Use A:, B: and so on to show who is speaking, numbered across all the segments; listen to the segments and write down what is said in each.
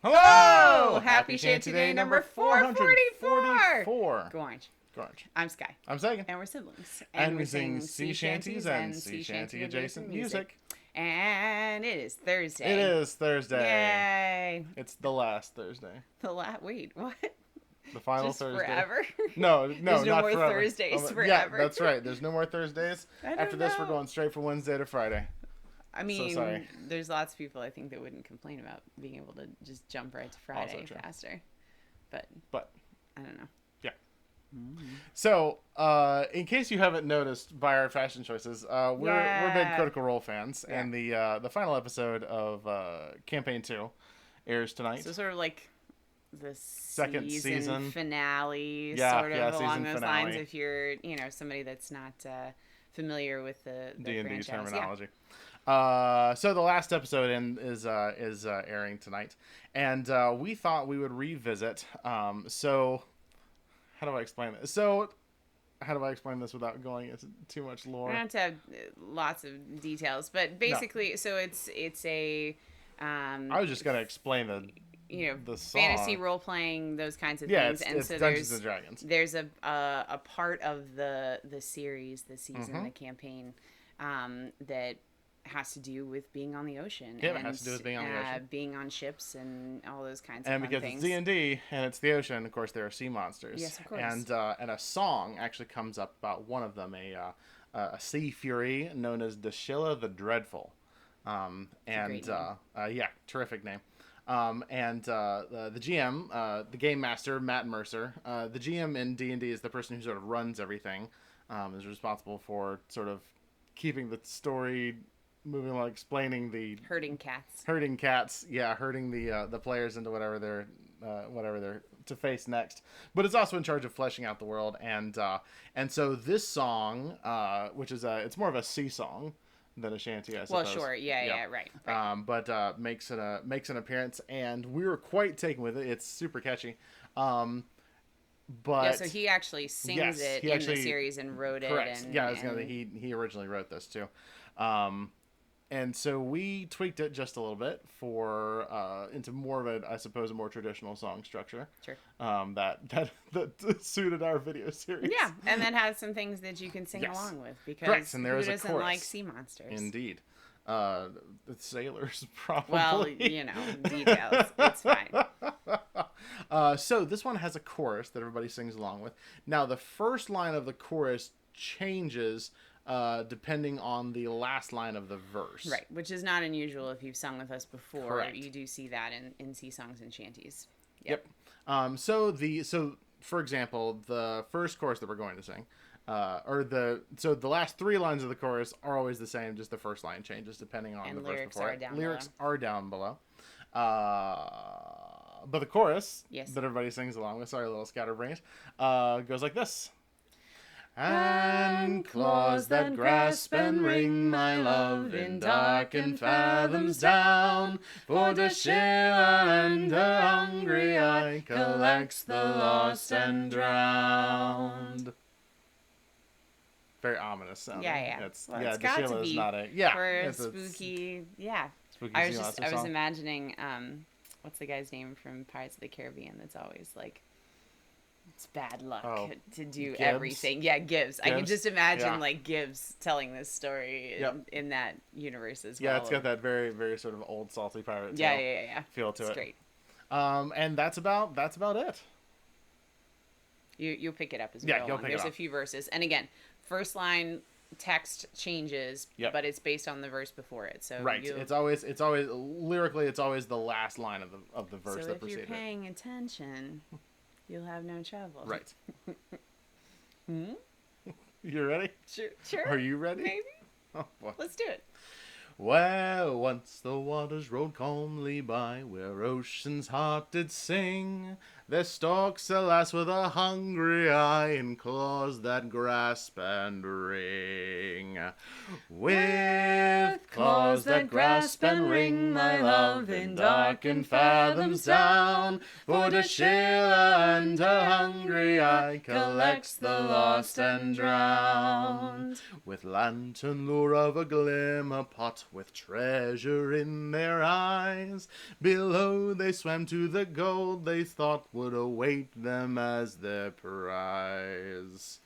A: Hello! Happy Shanty-a-Day number 444.
B: Gorge.
A: Gorge.
B: I'm Sky.
A: I'm Sagan.
B: And we're siblings.
A: And we sing sea shanties and sea shanty adjacent music.
B: And it is Thursday.
A: It is Thursday.
B: Yay.
A: It's the last Thursday.
B: Wait, what?
A: The final
B: Just
A: Thursday.
B: Forever?
A: No,
B: There's
A: not
B: no more
A: forever.
B: Thursdays forever.
A: Yeah, that's right. There's no more Thursdays.
B: After
A: this, we're going straight from Wednesday to Friday.
B: I mean,
A: So sorry.
B: there's lots of people I think that wouldn't complain about being able to just jump right to Friday faster. But I don't know.
A: Yeah.
B: Mm-hmm.
A: So, in case you haven't noticed by our fashion choices, we're big Critical Role fans, and the final episode of Campaign 2 airs tonight.
B: So sort of like the
A: second season
B: finale,
A: yeah,
B: sort of along those
A: finale.
B: lines. If you're, somebody that's not familiar with the
A: D&D
B: franchise.
A: terminology. So the last episode is airing tonight, and we thought we would revisit. So how do I explain this? How do I explain this without going into too much lore?
B: I don't have to have lots of details, but basically, so it's a.
A: I was just gonna explain the song.
B: Fantasy role playing, those kinds of
A: yeah,
B: things, and
A: it's
B: so
A: Dungeons and Dragons.
B: There's a part of the series, the season, the campaign, that has to do with being on the ocean.
A: Yeah, it has to do with being on the ocean,
B: being on ships, and all those kinds of
A: and
B: fun
A: because
B: things.
A: it's D&D and it's the ocean, of course there are sea monsters.
B: Yes, of course.
A: And a song actually comes up about one of them, a sea fury known as Dashilla the Dreadful. Terrific name. The GM, the game master, Matt Mercer, the GM in D&D is the person who sort of runs everything, is responsible for sort of keeping the story moving along, explaining the
B: herding cats,
A: herding the players into whatever they're to face next. But it's also in charge of fleshing out the world, and so this song, which is it's more of a sea song than a shanty, I suppose.
B: Well, sure, yeah, right.
A: But makes an appearance, and we were quite taken with it. It's super catchy. But
B: so he actually sings it in the series and wrote
A: correct.
B: it.
A: He originally wrote this too. And so we tweaked it just a little bit for into more of a more traditional song structure.
B: Sure.
A: That suited our video series.
B: Yeah, and that has some things that you can sing along with, because
A: correct. And there
B: who
A: is
B: doesn't
A: a chorus.
B: like sea monsters?
A: Indeed. The sailors probably.
B: Well, details. It's fine.
A: So this one has a chorus that everybody sings along with. Now the first line of the chorus changes depending on the last line of the verse.
B: Right, which is not unusual if you've sung with us before.
A: Correct.
B: You do see that in sea songs and shanties.
A: Yep. So for example, the first chorus that we're going to sing, the last three lines of the chorus are always the same, just the first line changes depending on the verse before it. Lyrics are down below. But the chorus that everybody sings along with, sorry, little scatterbrains, goes like this. And claws that grasp and wring my love in darkened fathoms down, for Dashilla and her hungry eye collects the lost and drowned. Very ominous sounding.
B: Yeah.
A: It's
B: got
A: Dashilla
B: to be
A: is not a
B: for a spooky.
A: Spooky
B: I
A: sea
B: was
A: monster song.
B: imagining what's the guy's name from Pirates of the Caribbean that's always like, it's bad luck to do
A: Gibbs?
B: Everything. Yeah, Gibbs. I can just imagine like Gibbs telling this story in that universe as well.
A: Yeah, it's got that very, very sort of old salty pirate feel to it.
B: It's great.
A: And that's about it.
B: You'll pick it up as we go along. There's a few verses, and again, first line text changes, but it's based on the verse before it. So
A: it's always lyrically, it's always the last line of the verse that preceded it.
B: So if you're paying attention, you'll have no trouble.
A: Right. You ready?
B: Sure.
A: Are you ready?
B: Maybe.
A: Oh, boy.
B: Let's do it.
A: Well, once the waters rolled calmly by, where ocean's heart did sing, Their stalks, alas, with a hungry eye and claws that grasp and wring. With claws that grasp and wring, my love, in darkened fathoms down, for Dashilla and her hungry eye collects the lost and drowned. With lantern lure of a glimmer pot, with treasure in their eyes, below they swam to the gold they thought would await them as their prize.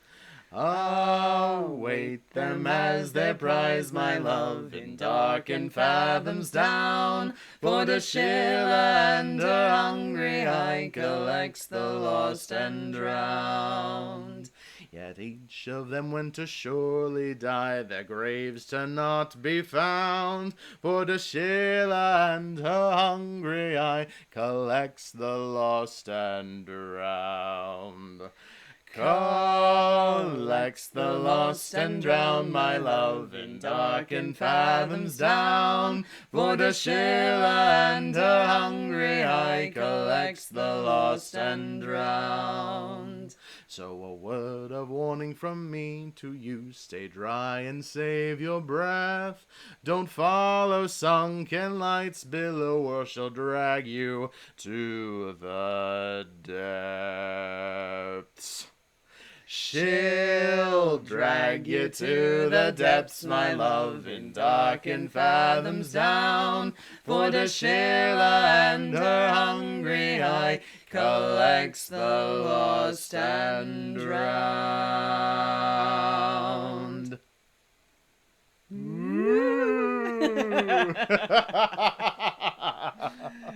A: Await them as their prize, my love, in darkened fathoms down, for Dashilla and her hungry eye collects the lost and drowned. Yet each of them went to surely die, their graves to not be found, for Dashilla and her hungry eye collects the lost and drowned. Collects the lost and drowned, my love, in darkened fathoms down, for Dashilla and her hungry eye collects the lost and drowned. So a word of warning from me to you, stay dry and save your breath. Don't follow sunken lights below, or she'll drag you to the depths. She'll drag you to the depths, my love, in darkened fathoms down, for Dashilla and her hungry eye collects the lost and drowned.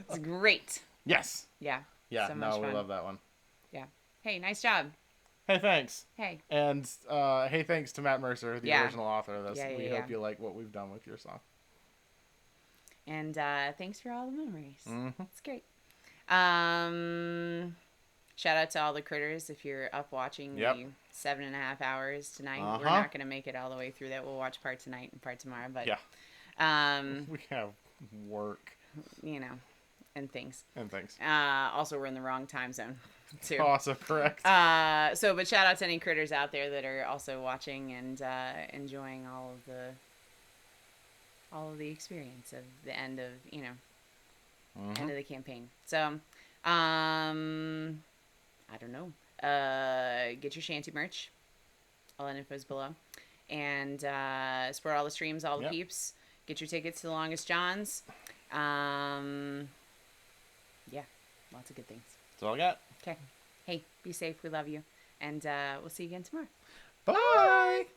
B: It's great.
A: Yes.
B: Yeah.
A: Yeah,
B: So much
A: no, we
B: fun.
A: love that one.
B: Yeah. Hey, nice job.
A: Hey, thanks.
B: Hey.
A: And hey, thanks to Matt Mercer, the
B: Yeah.
A: original author of this.
B: Yeah,
A: We
B: yeah.
A: hope you like what we've done with your song.
B: And thanks for all the memories.
A: Mm-hmm.
B: It's great. Shout out to all the critters if you're up watching
A: Yep.
B: the 7.5 hours tonight.
A: Uh-huh.
B: We're not going to make it all the way through that. We'll watch part tonight and part tomorrow. But,
A: Yeah. We have work
B: you know, and things.
A: and things.
B: Also, we're in the wrong time zone, too.
A: Also correct.
B: But shout out to any critters out there that are also watching and enjoying all of the experience of the end of, end of the campaign. So, I don't know. Get your shanty merch. All that info is below. And support all the streams, all the
A: Yep.
B: peeps. Get your tickets to the Longest Johns. Yeah, lots of good things.
A: That's all I got.
B: Okay. Hey, be safe. We love you. And we'll see you again tomorrow.
A: Bye.